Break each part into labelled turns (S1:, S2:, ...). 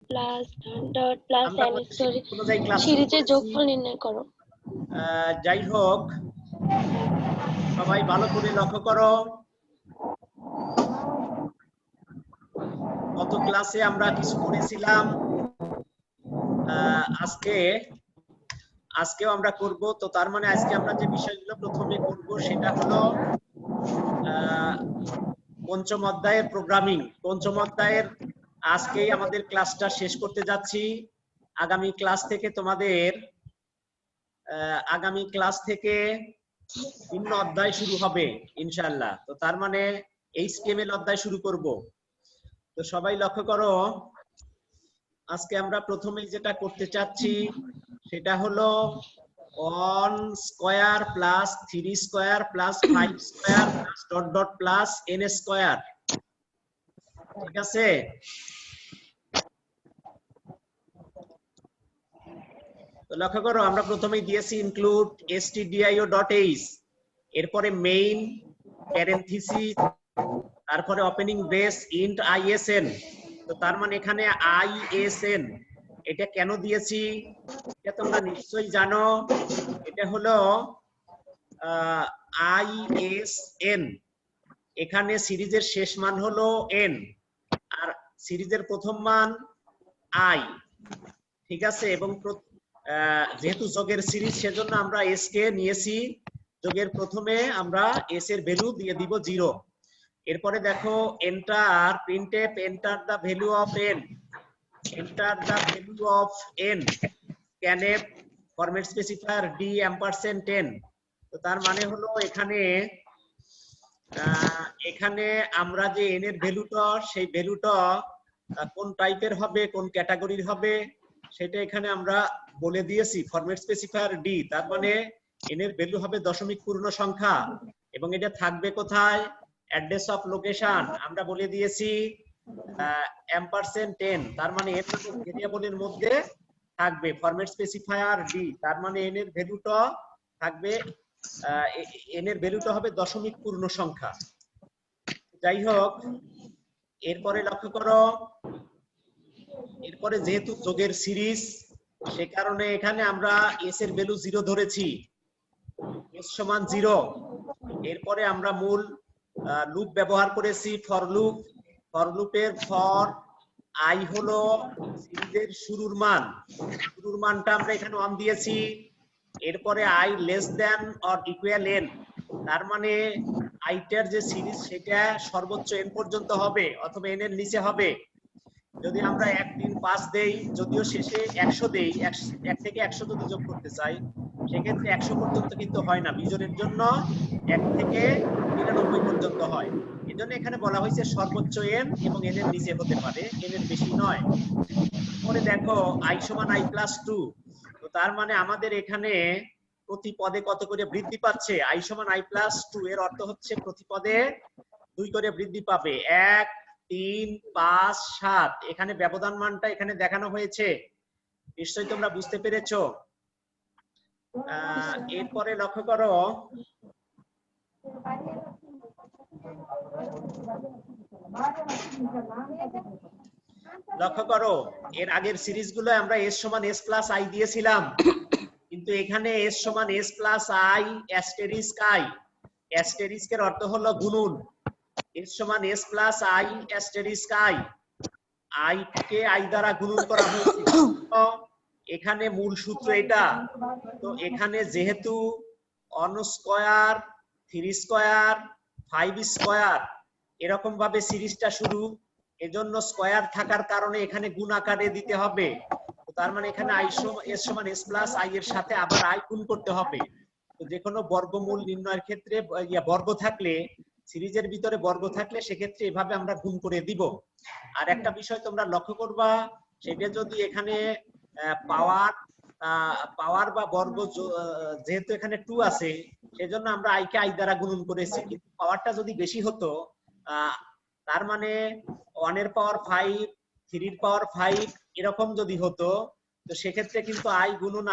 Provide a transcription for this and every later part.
S1: Plus dot plus
S2: আমরা
S1: n square
S2: অনুযায়ী class
S1: সিরিজের যোগফল নির্ণয় করো।
S2: যাই হোক, সবাই ভালো করে লক্ষ্য করো, গত ক্লাসে আমরা কিছু করেছিলাম, আজকেও আমরা করব। তো তার মানে আজকে আমরা যে বিষয়গুলো প্রথমে করব সেটা হলো পঞ্চম অধ্যায়ের প্রোগ্রামিং। পঞ্চম অধ্যায়ের আজকেই আমাদের ক্লাসটা শেষ করতে যাচ্ছি। আগামী ক্লাস থেকে ভিন্ন অধ্যায় শুরু হবে ইনশাআল্লাহ। তো তার মানে HTML অধ্যায় শুরু করব। তো সবাই লক্ষ্য করো, আজকে আমরা প্রথমেই যেটা করতে চাচ্ছি সেটা হলো 1 square plus 3 square plus 5 square plus dot dot plus n square. ঠিক আছে? তো লক্ষ্য করো, আমরা প্রথমেই দিয়েছি ইনক্লুড stdio.h, এরপরে মেইন প্যারেনথিসিস, তারপরে ওপেনিং ব্রেস ইন্ট isn। তো তার মানে এখানে isn এটা কেন দিয়েছি এটা তোমরা নিশ্চয়ই জানো। এটা হলো isn, এখানে সিরিজের শেষ মান হলো n আর সিরিজের প্রথম মান i। ঠিক আছে? এবং যেহেতু যোগের সিরিজ সেজন্য আমরা s কে নিয়েছি যোগের প্রথমে, আমরা s এর ভ্যালু দিয়ে দিব 0। এরপরে দেখো enter printf enter the value of n, enter the value of n, scanf format specifier d &10। তো তার মানে হলো এখানে আমরা যে n এর ভ্যালুটা, সেই ভ্যালুটা কোন টাইপের হবে, কোন ক্যাটাগরির হবে সেটা এখানে আমরা বলে দিয়েছি, ফরম্যাট স্পেসিফায়ার d। তার মানে n এর ভ্যালু হবে দশমিক পূর্ণ সংখ্যা এবং এটা থাকবে কোথায়, অ্যাড্রেস অফ লোকেশন আমরা বলে দিয়েছি &10। তার মানে এর ভেরিয়েবলের মধ্যে থাকবে ফরম্যাট স্পেসিফায়ার d। তার মানে n এর ভ্যালুটা থাকবে, n এর ভ্যালুটা হবে দশমিক পূর্ণ সংখ্যা। যাই হোক, এরপরে লক্ষ্য করো, এরপরে যেহেতু যোগের সিরিজ সে কারণে এখানে আমরা s এর ভ্যালু 0 ধরেছি, s সমান 0। এরপরে আমরা মূল লুপ ব্যবহার করেছি, ফর লুপ। ফর লুপের ফর i হলো সিরিজের শুরুর মান, শুরুর মানটা আমরা এখানে 1 দিয়েছি। এরপরে i less than or equal n, তার মানে আইটার যে সিরিজ সেটা সর্বোচ্চ n পর্যন্ত হবে অথবা n এর নিচে হবে। যদি আমরা 1 3 5 দেই, যদিও শেষে 100 দেই, 1 থেকে 100 যদি যোগ করতে চাই সেক্ষেত্রে 100 পর্যন্ত কিন্তু হয় না, বিজোড়ের জন্য 1 থেকে 99 পর্যন্ত হয়। এজন্য এখানে বলা হয়েছে সর্বোচ্চ n এবং n এর নিচে হতে পারে, n এর বেশি নয়। পরে দেখো i সমান i+2। তো তার মানে আমাদের এখানে প্রতি পদে কত করে বৃদ্ধি পাচ্ছে, i সমান i+2 এর অর্থ হচ্ছে প্রতি পদে 2 করে বৃদ্ধি পাবে, 1 3 5 7। এখানে ব্যবধান মানটা এখানে দেখানো হয়েছে, নিশ্চয়ই তোমরা বুঝতে পেরেছো। এরপরে লক্ষ্য করো, এর আগের সিরিজগুলো আমরা s সমান s+i দিয়েছিলাম, কিন্তু এখানে s সমান s+i অ্যাস্টেরিস্ক i। অ্যাস্টেরিস্কের অর্থ হলো গুণন, s সমান s+i asterisk i, i K i দ্বারা গুণন করা হয়েছে। এখানে মূল সূত্র এটা। তো এখানে যেহেতু 1 স্কয়ার 3 স্কয়ার 5 স্কয়ার এরকম ভাবে সিরিজটা শুরু, এজন্য স্কয়ার থাকার কারণে এখানে গুণ আকারে দিতে হবে। তো তার মানে এখানে s সমান s+i এর সাথে আবার i গুণ করতে হবে। তো যে কোনো বর্গমূল নির্ণয়ের ক্ষেত্রে বর্গ থাকলে, সিরিজের ভিতরে বর্গ থাকলে সেক্ষেত্রে এভাবে আমরা গুণ করে দিব। আর একটা বিষয় তোমরা লক্ষ্য করবা, সেটা যদি এখানে পাওয়ার বা বর্গ, যেহেতু এখানে 2 আছে সেজন্য আমরা i কে i দ্বারা গুণন করেছি, কিন্তু পাওয়ারটা যদি বেশি হতো, তার মানে 1 এর পাওয়ার 5 3 এর পাওয়ার 5 এরকম যদি হতো, তো সেক্ষেত্রে কিন্তু i গুণন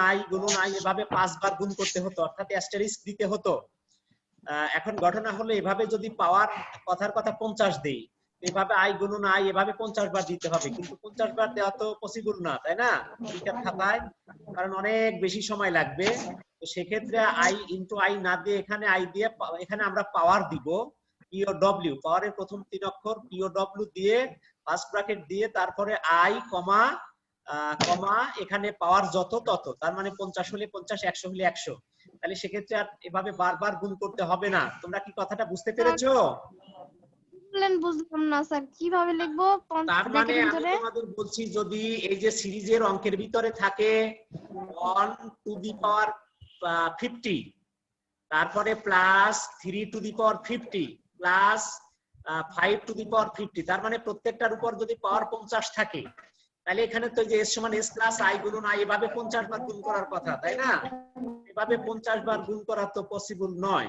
S2: i এভাবে 5 বার গুণ করতে হতো, অর্থাৎ অ্যাস্টেরিস্ক দিতে হতো। এখন ঘটনা হলো এভাবে যদি পাওয়ার কথার কথা 50 দেই, এভাবে আই গুণন আই এভাবে 50 বার দিতে হবে, কিন্তু 50 বার দেওয়া তো পসিবল না, তাই না পরীক্ষার খাতায়, কারণ অনেক বেশি সময় লাগবে। তো সেক্ষেত্রে আই ইনটু আই না দিয়ে এখানে আই দিয়ে এখানে আমরা পাওয়ার দিব, পিওডব্লিউ, পাওয়ারের প্রথম 3 অক্ষর পিওডব্লিউ দিয়ে ফার্স্ট ব্র্যাকেট দিয়ে তারপরে আই কমা কমা এখানে পাওয়ার যত তত, তার মানে 50 হলে 50, 100 হলে 100। তাহলে সেক্ষেত্রে আর এভাবে বারবার গুণ করতে হবে না। তোমরা কি কথাটা বুঝতে পেরেছো?
S3: বুঝলাম না স্যার, কিভাবে লিখবো?
S2: তার মানে আমি তোমাদের বলছি, যদি এই যে সিরিজের অঙ্কের ভিতরে থাকে 1 টু দি পাওয়ার 50, তারপরে plus 3 to the power 50 plus 5 to the power 50, তার মানে প্রত্যেকটার উপর যদি পাওয়ার 50 থাকে, তাহলে এখানে তো যে s সমান s প্লাস i গুণন i এভাবে 50 বার গুণ করার কথা, তাই না? এভাবে 50 বার গুণ করা তো পসিবল নয়,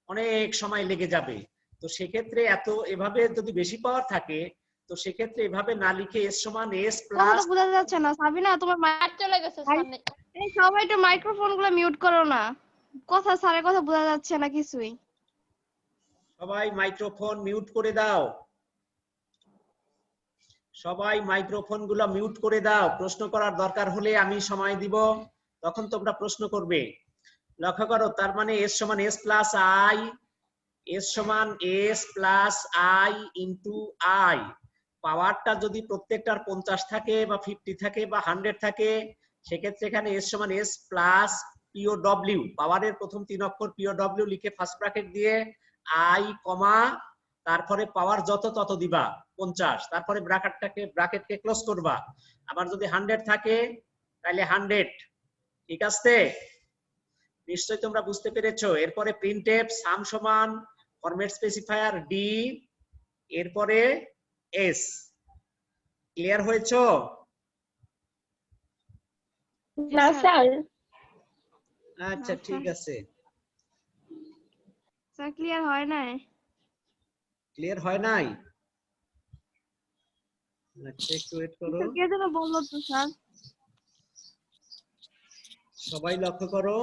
S2: অনেক সময় লেগে যাবে। তো সেক্ষেত্রে এভাবে যদি বেশি পাওয়ার থাকে, তো সেক্ষেত্রে এভাবে না লিখে s সমান s প্লাস,
S3: বোঝা যাচ্ছে না সাবিনা, তোমার
S1: আর চলে গেছে সামনে।
S3: এই সবাই একটু মাইক্রোফোন গুলো মিউট করো না, কথা স্যারের কথা বোঝা যাচ্ছে না কিছুই।
S2: সবাই মাইক্রোফোন মিউট করে দাও, সবাই মাইক্রোফোন গুলো মিউট করে দাও। প্রশ্ন করার দরকার হলে আমি সময় দিব, তখন তোমরা প্রশ্ন করবে। লক্ষ্য করো, তার মানে s সমান s প্লাস i, s সমান s plus i into i। পাওয়ারটা যদি প্রত্যেকটার 50 থাকে বা 50 থাকে বা 100 থাকে, সেক্ষেত্রে এখানে s সমান s প্লাস পিওডব্লিউ, পাওয়ারের প্রথম 3 অক্ষর পিওডব্লিউ লিখে ফার্স্ট ব্র্যাকেট দিয়ে i কমা তারপরে পাওয়ার যত তত দিবা 50, তারপরে ব্র্যাকেটকে ক্লোজ করবা। আবার যদি 100 থাকে তাহলে 100। ঠিক আছে, নিশ্চয়ই তোমরা বুঝতে পেরেছো। এরপরে প্রিন্টএফ সাম সমান ফরম্যাট স্পেসিফায়ার ডি, এরপরে এস। ক্লিয়ার হয়েছো?
S1: না স্যার,
S2: আচ্ছা ঠিক আছে,
S3: স্যার ক্লিয়ার হয় নাই।
S2: ক্লিয়ার হয় নাই? আচ্ছা একটু ওয়েট করো,
S3: কে যেন বললো তো স্যার।
S2: সবাই লক্ষ্য করো।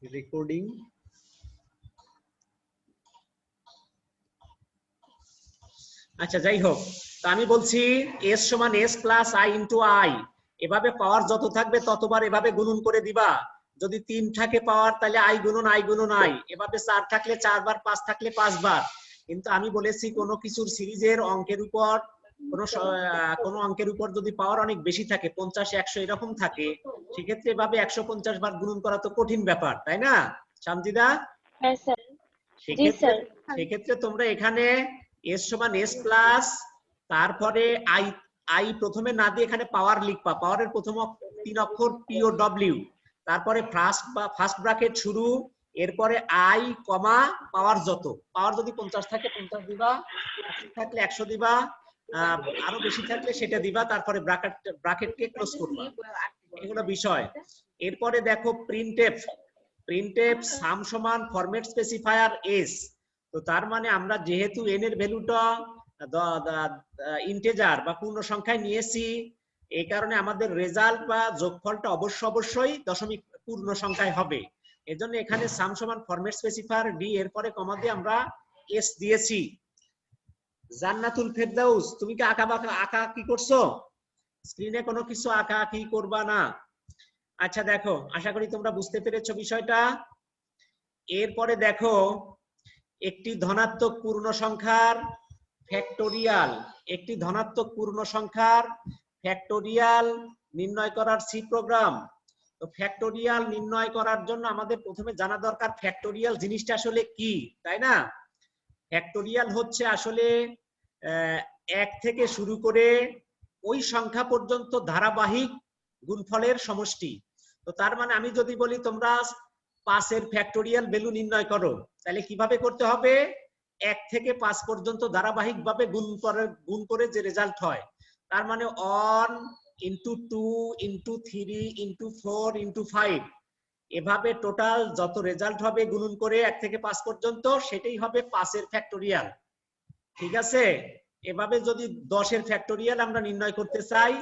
S2: রেকর্ডিং। আচ্ছা যাই হোক, তা আমি বলছি s সমান s plus i into i, এভাবে পাওয়ার যত থাকবে ততবার এভাবে গুণন করে দিবা। যদি 3 থাকে পাওয়ার, তাহলে i গুণন i গুণন i, এভাবে 4 থাকলে 4 বার, 5 থাকলে 5 বার। কিন্তু আমি বলেছি কোনো কিছুর সিরিজের অঙ্কের উপর, কোনো অঙ্কের উপর যদি পাওয়ার অনেক বেশি থাকে, 50, 100 এরকম থাকে, সেক্ষেত্রে এভাবে 150 বার গুণন করা তো কঠিন ব্যাপার, তাই না শান্তিদা?
S1: হ্যাঁ স্যার। জি
S2: সেক্ষেত্রে
S1: স্যার।
S2: সেক্ষেত্রে তোমরা এখানে s সমান s প্লাস তারপরে i, i প্রথমে না দিয়ে এখানে পাওয়ার লিখবা, পাওয়ারের প্রথম 3 অক্ষর পিওডব্লিউ, তারপরে ফার্স্ট ব্র্যাকেট শুরু, এরপরে i কমা পাওয়ার যত, পাওয়ার যদি 50 থাকে 50 দিবা, 100 থাকলে 100 দিবা, আরো বেশি থাকলে সেটা দিবা, তারপরে ব্র্যাকেটকে ক্লোজ করবা। এগুলো বিষয়। এরপরে দেখো প্রিন্টএফ সাম সমান ফরম্যাট স্পেসিফায়ার এস। তো তার মানে আমরা যেহেতু n এর ভ্যালুটা ইন্টিজার বা পূর্ণ সংখ্যায় নিয়েছি, এই কারণে আমাদের রেজাল্ট বা যোগফলটা অবশ্যই দশমিক পূর্ণ সংখ্যায় হবে। এজন্য এখানে সাম সমান ফরম্যাট স্পেসিফায়ার ডি, এরপরে কমা দিয়ে আমরা এস দিয়েছি। জান্নাতুল ফেরদাউস, তুমি কি আঁকা কি করছো? স্ক্রিনে কোনো কিছু আঁকা কি করবা না? আচ্ছা দেখো, আশা করি তোমরা বুঝতে পেরেছো বিষয়টা। এরপরে দেখো, একটি ধনাত্মক পূর্ণ সংখ্যার ফ্যাক্টোরিয়াল, একটি ধনাত্মক পূর্ণ সংখ্যার ফ্যাক্টোরিয়াল নির্ণয় করার সি প্রোগ্রাম। তো ফ্যাক্টোরিয়াল নির্ণয় করার জন্য আমাদের প্রথমে জানা দরকার ফ্যাক্টোরিয়াল জিনিসটা আসলে কি, তাই না? ফ্যাক্টোরিয়াল হচ্ছে আসলে 1 থেকে শুরু করে ওই সংখ্যা পর্যন্ত ধারাবাহিক গুণফলের সমষ্টি। তো তার মানে আমি যদি বলি তোমরা 5 এর ফ্যাক্টোরিয়াল ভ্যালু নির্ণয় করো, তাহলে কিভাবে করতে হবে? 1 থেকে 5 পর্যন্ত ধারাবাহিকভাবে গুণ করে যে রেজাল্ট হয়, তার মানে 1 ইনটু 2 ইনটু 3 ইনটু 4 ইনটু 5, এভাবে টোটাল যত রেজাল্ট হবে গুণন করে 1 থেকে 5 পর্যন্ত, সেটাই হবে 5 এর ফ্যাক্টোরিয়াল। ঠিক আছে? এভাবে যদি 10 এর ফ্যাক্টোরিয়াল আমরা নির্ণয় করতে চাই,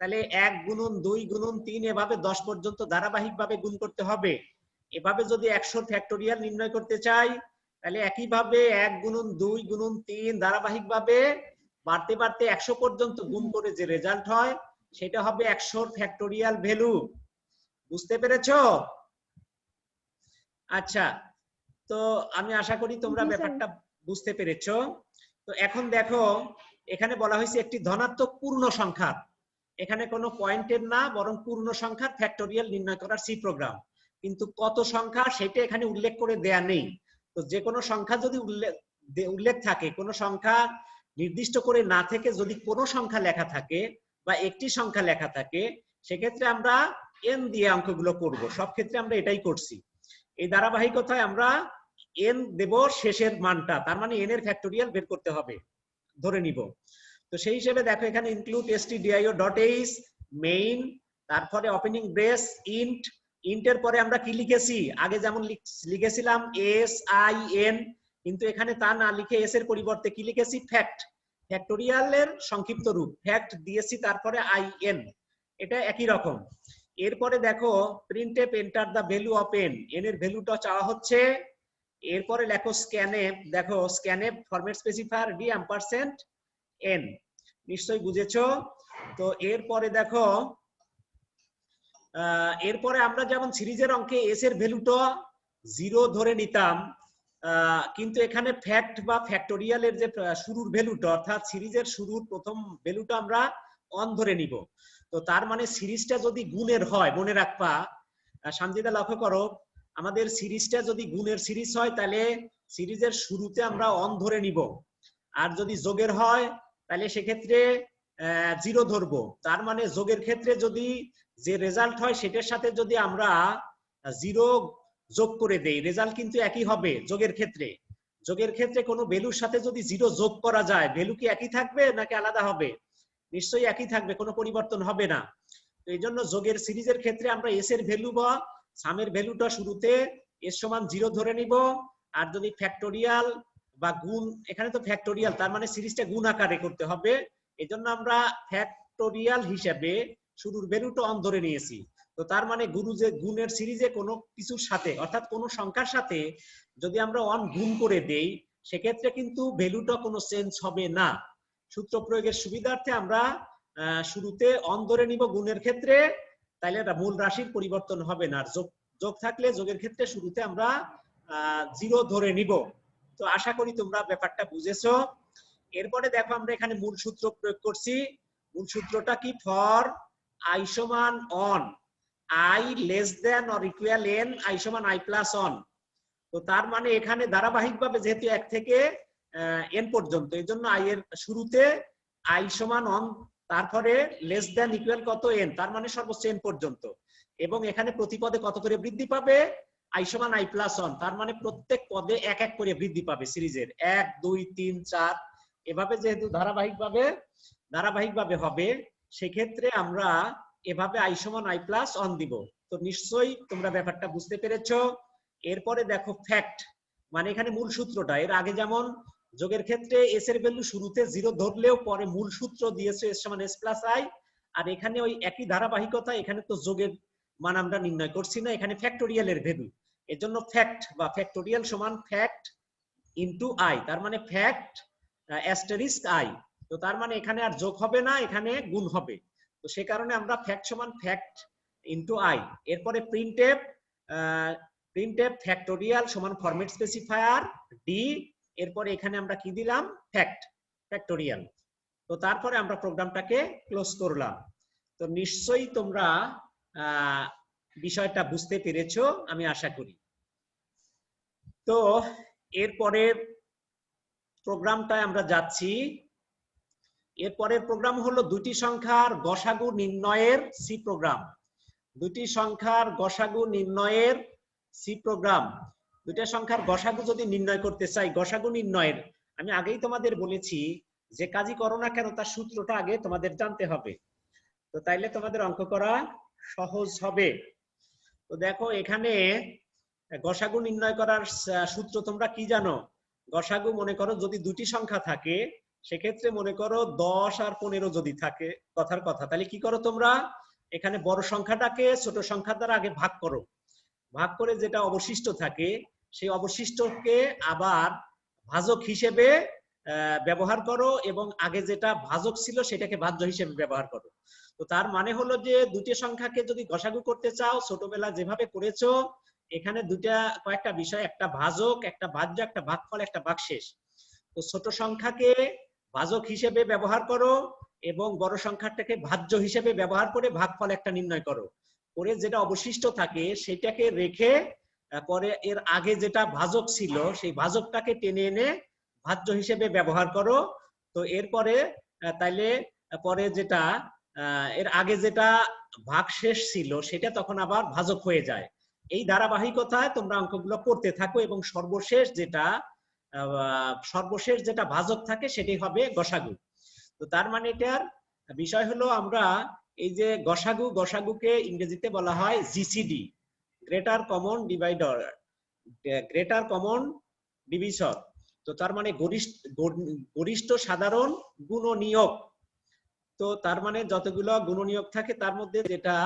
S2: তাহলে 1 গুণন 2 গুণন 3 এভাবে 10 পর্যন্ত ধারাবাহিকভাবে গুণ করতে হবে। এভাবে যদি 100 ফ্যাক্টোরিয়াল নির্ণয় করতে চাই তাহলে একইভাবে 1 গুণন 2 গুণন 3 ধারাবাহিকভাবে বাড়তে বাড়তে 100 পর্যন্ত গুণ করে যে রেজাল্ট হয় সেটা হবে 100 ফ্যাক্টোরিয়াল ভ্যালু। বুঝতে পেরেছো? আচ্ছা, তো আমি আশা করি তোমরা
S3: জি, স্যার।
S2: ব্যাপারটা বুঝতে পেরেছো। তো এখন দেখো এখানে বলা হয়েছে একটি ধনাত্মক পূর্ণ সংখ্যা, এখানে কোনো পয়েন্টের না বরং পূর্ণ সংখ্যার ফ্যাক্টোরিয়াল নির্ণয় করার সি প্রোগ্রাম, কিন্তু কত সংখ্যা সেটা এখানে উল্লেখ করে দেয়া নেই। তো যে কোনো সংখ্যা যদি উল্লেখ থাকে, কোনো সংখ্যা নির্দিষ্ট করে না থেকে যদি কোনো সংখ্যা লেখা থাকে বা একটি সংখ্যা লেখা থাকে সেক্ষেত্রে আমরা এন দিয়ে অঙ্কগুলো করব। সব ক্ষেত্রে আমরা এটাই করছি। এই ধারাবাহিকতায় আমরা এন দেব শেষের মানটা, তার মানে এন এর ফ্যাক্টোরিয়াল বের করতে হবে ধরে নিব। তো সেই হিসেবে দেখো এখানে ইনক্লুড stdio.h মেইন, তারপরে ওপেনিং ব্রেস ইন্ট, ইন্টের পরে আমরা কি লিখেছি আগে যেমন লিখেছিলাম এস আই এন, কিন্তু এখানে তা না লিখে এস এর পরিবর্তে কি লিখেছি ফ্যাক্ট, ফ্যাক্টোরিয়ালের সংক্ষিপ্ত রূপ ফ্যাক্ট দিয়েছি, তারপরে আই এন, এটা একই রকম। এরপরে দেখো printf enter the value of n, n এর ভ্যালুটা চাওয়া হচ্ছে। এরপরে লেখো স্ক্যানএফ, দেখো scanf format specifier d ampersand n, নিশ্চয়ই বুঝেছো। তো এরপরে দেখো এরপরে আমরা যেমন সিরিজের অঙ্কে এস এর ভ্যালুটা 0 ধরে নিতাম, কিন্তু এখানে ফ্যাক্ট বা ফ্যাক্টোরিয়ালের যে শুরুর ভ্যালুটা অর্থাৎ সিরিজের শুরুর প্রথম ভ্যালুটা আমরা অন ধরে নিব। তো তার মানে সিরিজটা যদি গুণের হয়, মনে রাখবা শান্তিদা লক্ষ্য করো, আমাদের সিরিজটা যদি গুণের সিরিজ হয় তাহলে সিরিজের শুরুতে আমরা অন ধরে নিব, আর যদি যোগের হয় তাহলে সেক্ষেত্রে 0 ধরবো। তার মানে যোগের ক্ষেত্রে যদি যে রেজাল্ট হয় সেটার সাথে যদি আমরা 0 যোগ করে দেই রেজাল্ট কিন্তু একই হবে। যোগের ক্ষেত্রে কোনো ভ্যালুর সাথে যদি 0 যোগ করা যায় ভ্যালু কি একই থাকবে নাকি আলাদা হবে? নিশ্চয়ই একই থাকবে, কোনো পরিবর্তন হবে না। তো এই জন্য যোগের সিরিজের ক্ষেত্রে আমরা এস এর ভ্যালু বা সামের ভ্যালুটা শুরুতে এস সমান 0 ধরে নিব, আর যদি ফ্যাক্টোরিয়াল বা গুণ, এখানে তো ফ্যাক্টোরিয়াল তার মানে সিরিজটা গুণ আকারে করতে হবে, এজন্য আমরা ফ্যাক্টোরিয়াল হিসেবে শুরুর ভ্যালুটা অন ধরে নিয়েছি। তো তার মানে গুণের সিরিজে কোনো কিছুর সাথে অর্থাৎ কোনো সংখ্যার সাথে যদি আমরা অন গুণ করে দেই সেক্ষেত্রে কিন্তু ভ্যালুটা কোনো চেঞ্জ হবে না। সূত্র প্রয়োগের সুবিধার্থে আমরা শুরুতে অন ধরে নিব গুণের ক্ষেত্রে, তাইলে মূল রাশির পরিবর্তন হবে না। আর যোগ থাকলে যোগের ক্ষেত্রে শুরুতে আমরা 0 ধরে নিব। তো আশা করি তোমরা ব্যাপারটা বুঝেছো। এরপরে দেখো আমরা এখানে মূল সূত্র প্রয়োগ করছি। মূল সূত্রটা কি? ফর আই সমান on, I less than or equal N, I সমান আই প্লাস অন। তো তার মানে এখানে ধারাবাহিকভাবে যেহেতু 1 থেকে এন পর্যন্ত, এই জন্য আই এর শুরুতে আই সমান অন, তারপরে লেস দেন ইকুয়াল কত এন, তার মানে সর্বোচ্চ এন পর্যন্ত, এবং এখানে প্রতি পদে কত করে বৃদ্ধি পাবে আই সমান আই প্লাস অন, তার মানে প্রত্যেক পদে 1 1 করে বৃদ্ধি পাবে সিরিজের 1 2 3 4, এভাবে যেহেতু ধারাবাহিকভাবে হবে সেক্ষেত্রে আমরা এভাবে আই সমান আই প্লাস অন দিব। তো নিশ্চয়ই তোমরা ব্যাপারটা বুঝতে পেরেছো। এরপরে দেখো ফ্যাক্ট, মানে এখানে মূল সূত্রটা, এর আগে যেমন যোগের ক্ষেত্রে এস এর ভ্যালু শুরুতে 0 ধরলেও পরে মূল সূত্র দিয়েছে এস সমান এস প্লাস আই, আর এখানে ওই একই ধারাবাহিকতা, এখানে তো যোগের মান আমরা নির্ণয় করছি না, এখানে ফ্যাক্টোরিয়ালের ভ্যালু, এজন্য ফ্যাক্ট বা ফ্যাক্টোরিয়াল সমান ফ্যাক্ট ইনটু আই, তার মানে ফ্যাক্ট অ্যাস্টারিস্ক আই। তো তার মানে এখানে আর যোগ হবে না, এখানে গুণ হবে। তো সে কারণে আমরা ফ্যাক্ট সমান ফ্যাক্ট ইনটু আই। এরপরে প্রিন্টএফ ফ্যাক্টোরিয়াল সমান ফরম্যাট স্পেসিফায়ার ডি, এরপরে এখানে আমরা কি দিলাম ফ্যাক্টোরিয়াল। তো তারপরে আমরা প্রোগ্রামটাকে ক্লোজ করলাম। তো নিশ্চয়ই তোমরা বিষয়টা বুঝতে পেরেছো আমি আশা করি। তো এরপরে প্রোগ্রামটায় আমরা যাচ্ছি। এরপরের প্রোগ্রাম হলো দুটি সংখ্যার গসাগু নির্ণয়ের সি প্রোগ্রাম। দুটি সংখ্যার গসাগু নির্ণয়ের সি প্রোগ্রাম। দুইটা সংখ্যার গসাগু যদি নির্ণয় করতে চাই, গসাগু নির্ণয়ের আমি আগেই তোমাদের বলেছি যে কাজই করো না কেন তার সূত্রটা আগে তোমাদের জানতে হবে, তো তাইলে তোমাদের অঙ্ক করা সহজ হবে। তো দেখো এখানে গসাগু নির্ণয় করার সূত্র তোমরা কি জানো? গসাগু মনে করো যদি দুটি সংখ্যা থাকে সেক্ষেত্রে মনে করো 10 আর 15 যদি থাকে তাহলে কি করো তোমরা? এখানে বড় সংখ্যাটাকে ছোট সংখ্যা দ্বারা আগে ভাগ করো, ভাগ করে যেটা অবশিষ্ট থাকে সেই অবশিষ্টকে আবার ভাজক হিসেবে ব্যবহার করো এবং আগে যেটা ভাজক ছিল সেটাকে ভাজ্য হিসেবে ব্যবহার করো। তো তার মানে হলো যে দুটি সংখ্যাকে যদি গসাগু করতে চাও ছোটবেলা যেভাবে করেছো, এখানে কয়েকটা বিষয়, একটা ভাজক, একটা ভাজ্য, একটা ভাগফল, একটা ভাগশেষ। তো ছোট সংখ্যাকে ভাজক হিসেবে ব্যবহার করো এবং বড় সংখ্যাটাকে ভাজ্য হিসেবে ব্যবহার করে ভাগফল একটা নির্ণয় করো, করে যেটা অবশিষ্ট থাকে সেটাকে রেখে পরে এর আগে যেটা ভাজক ছিল সেই ভাজকটাকে টেনে এনে ভাজ্য হিসেবে ব্যবহার করো। তো এরপরে তাইলে পরে যেটা এর আগে যেটা ভাগশেষ ছিল সেটা তখন আবার ভাজক হয়ে যায়। এই ধারাবাহিকতায় তোমরা অঙ্কগুলো করতে থাকো এবং সর্বশেষ যেটা ভাজক থাকে সেটাই হবে গসাগু। তো তার মানে এটার বিষয় হলো আমরা এই যে গসাগুকে ইংরেজিতে বলা হয় GCD, greater common divider, greater common divisor. তো তার মানে গরিষ্ঠ সাধারণ গুণনীয়ক। তো তার মানে যতগুলো গুণনীয়ক থাকে তার মধ্যে যেটা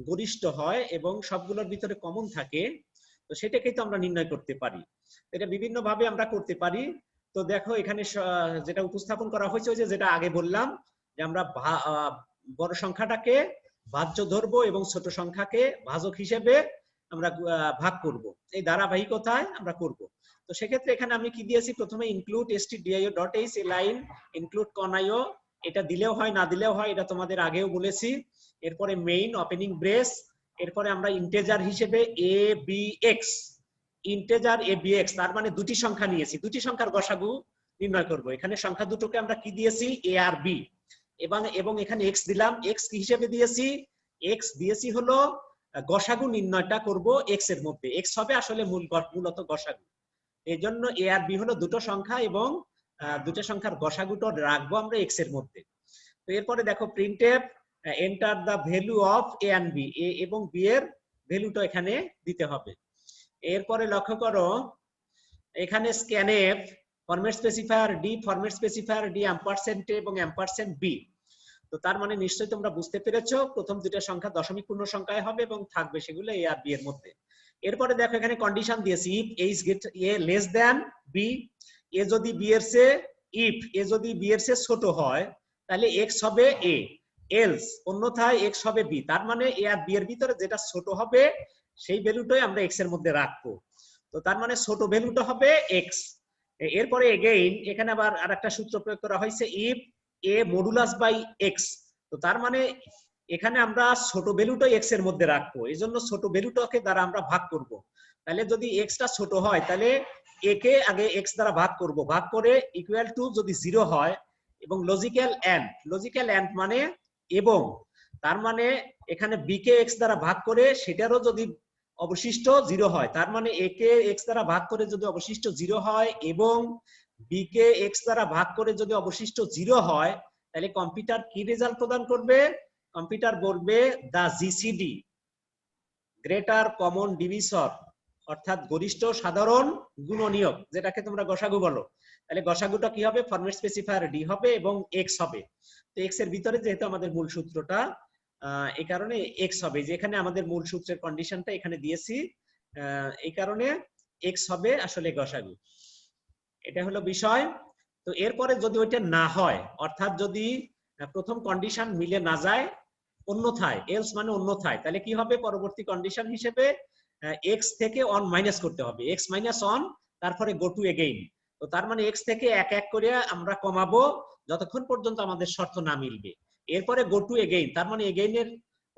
S2: গরিষ্ঠ হয় এবং সবগুলোর ভিতরে কমন থাকে, তো সেটাকেই তো আমরা নির্ণয় করতে পারি। এটা বিভিন্ন ভাবে আমরা করতে পারি। তো দেখো এখানে যেটা উপস্থাপন করা হয়েছে ওই যেটা আগে বললাম যে আমরা বড় সংখ্যাটাকে ভাজ্য ধরবো এবং ছোট সংখ্যাকে ভাজক হিসেবে আমরা ভাগ করব, এই ধারাবাহিকতায় আমরা করব। তো সেক্ষেত্রে এখানে আমি কি দিয়েছি, প্রথমে ইনক্লুড stdio.h এই লাইন ইনক্লুড কনাইও, এটা দিলেও হয় না দিলেও হয়, এটা তোমাদের আগেও বলেছি। এরপরে মেইন ওপেনিং ব্রেস, এরপরে আমরা ইন্টেজার হিসেবে abx, ইন্টেজার abx, তার মানে দুটি সংখ্যা নিয়েছি, দুটি সংখ্যার গসাগু নির্ণয় করব। এখানে সংখ্যা দুটোকে আমরা কি দিয়েছি, a আর b, এবং এখানে x দিলাম। x কি হিসেবে দিয়েছি, x দিয়েছি হলো গসাগু নির্ণয়টা করব x এর মধ্যে, x হবে আসলে মূলত গসাগু। এই জন্য a আর b হলো দুটো সংখ্যা এবং দুটো সংখ্যার গসাগুটা রাখবো আমরা x এর মধ্যে। তো এরপরে দেখো printf enter the value of a and b, a এবং b এর ভ্যালুটা এখানে দিতে হবে। এরপরে লক্ষ্য করো এখানে scanf format specifier d, format specifier d ampersand এবং ampersand b। তো তার মানে নিশ্চয়ই তোমরা বুঝতে পেরেছো প্রথম দুটো সংখ্যা দশমিক পূর্ণ সংখ্যায় হবে এবং থাকবে সেগুলো a আর b এর মধ্যে। এরপরে দেখো এখানে কন্ডিশন দিয়েছি if a less than b, a যদি b এর চেয়ে ছোট হয় তাহলে x হবে a, এলস অন্যথায় x হবে b। তার মানে a আর b এর ভিতরে যেটা ছোট হবে সেই ভ্যালুটাই আমরা x এর মধ্যে রাখবো। তো তার মানে ছোট ভ্যালুটা হবে x। এরপরে এগেইন এখানে আবার আরেকটা সূত্র প্রয়োগ করা হয়েছে if a modulus by x। তো তার মানে এখানে আমরা ছোট ভ্যালুটা x এর মধ্যে রাখবো, এই জন্য ছোট ভ্যালুটাকে দ্বারা আমরা ভাগ করব। তাহলে যদি x টা ছোট হয় তাহলে a কে আগে x দ্বারা ভাগ করব, ভাগ করে ইকুয়াল টু যদি 0 হয় এবং লজিক্যাল এন্ড মানে এবং, তার মানে এখানে b কে x দ্বারা ভাগ করে সেটারও যদি অবশিষ্ট 0 হয়, তার মানে a কে x দ্বারা ভাগ করে যদি অবশিষ্ট 0 হয় এবং b কে x দ্বারা ভাগ করে যদি অবশিষ্ট 0 হয়, তাহলে কম্পিউটার কি রেজাল্ট প্রদান করবে, কম্পিউটার বলবে দা জিসিডি গ্রেটার কমন ডিভিসর, অর্থাৎ গরিষ্ঠ সাধারণ গুণনীয়ক, যেটাকে তোমরা গসাগু বলো। তাহলে গসাগুটা কি হবে, ফরম্যাট স্পেসিফায়ার d হবে এবং x হবে। তো x এর ভিতরে যেহেতু আমাদের মূল সূত্রটা এই কারণে x হবে, যেখানে আমাদের মূল সূত্রের কন্ডিশনটা এখানে দিয়েছি, এই কারণে x হবে আসলে গসাগু। এটা হলো বিষয়। তো এরপরে যদি ওইটা না হয়, অর্থাৎ যদি প্রথম কন্ডিশন মিলে না যায়, অন্যথায় এলস মানে অন্যথায়, তাহলে কি হবে, পরবর্তী কন্ডিশন হিসেবে x থেকে অন মাইনাস করতে হবে, x মাইনাস অন, তারপরে গো টু এগেইন। তো তার মানে x থেকে এক এক করে আমরা কমাবো যতক্ষণ পর্যন্ত আমাদের শর্ত না মিলবে। এরপরে গো টু এগেইন, তার মানে এগেইনের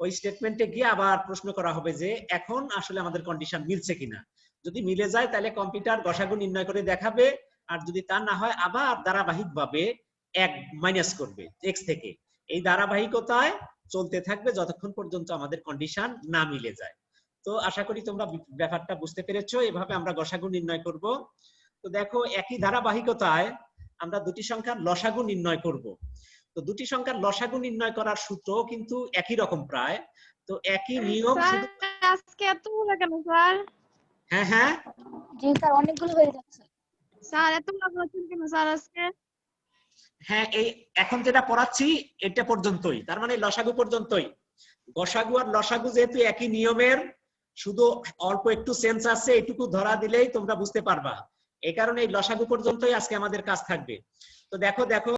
S2: ওই স্টেটমেন্টে গিয়ে আবার প্রশ্ন করা হবে যে এখন আসলে আমাদের কন্ডিশন মিলছে কিনা। যদি মিলে যায় তাহলে কম্পিউটার গসাগু নির্ণয় করে দেখাবে, আর যদি তা না হয় আবার ধারাবাহিকভাবে এক মাইনাস করবে x থেকে। এই ধারাবাহিকতায় চলতে থাকবে যতক্ষণ পর্যন্ত আমাদের কন্ডিশন না মিলে যায়। তো আশা করি তোমরা ব্যাপারটা বুঝতে পেরেছো, এভাবে আমরা গসাগু নির্ণয় করব। তো দেখো একই ধারাবাহিকতায় আমরা দুটি সংখ্যার লসাগু নির্ণয় করব। তো দুটি সংখ্যার লসাগু নির্ণয় করার সূত্র কিন্তু একই রকম প্রায়, তো একই নিয়ম।
S3: আজকে এতগুলো কেন স্যার?
S2: হ্যাঁ হ্যাঁ
S1: জি স্যার, অনেকগুলো হয়ে যাচ্ছে
S3: স্যার এতগুলো বলছেন কেন স্যার আজকে?
S2: হ্যাঁ, এই এখন যেটা পড়াচ্ছি এটা পর্যন্তই, তার মানে লসাগু পর্যন্তই। গসাগু আর লসাগু যেহেতু একই নিয়মের, শুধু অল্প একটু সেন্স আছে, এটুকু ধরা দিলেই তোমরা বুঝতে পারবা। এই কারণে এই লসাগু পর্যন্তই আজকে আমাদের কাজ থাকবে। তো দেখো